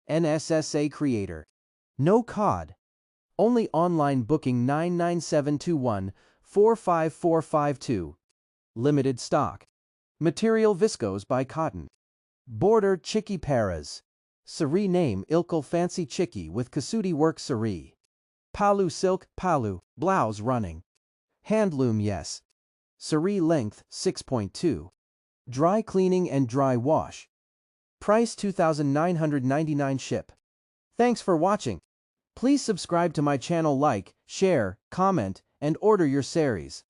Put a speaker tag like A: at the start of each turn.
A: NSSA creator. No cod. Only online booking 99721 45452. Limited stock. Material viscos by cotton. Border chikki paras. Saree Name Ilkal fancy chikki with kasuti work saree. Pallu silk, Pallu, blouse running. Handloom yes. Saree length 6.2. Dry cleaning and dry wash. Price $2,999 ship. Thanks for watching. Please subscribe to my channel, like, share, comment, and order your sarees.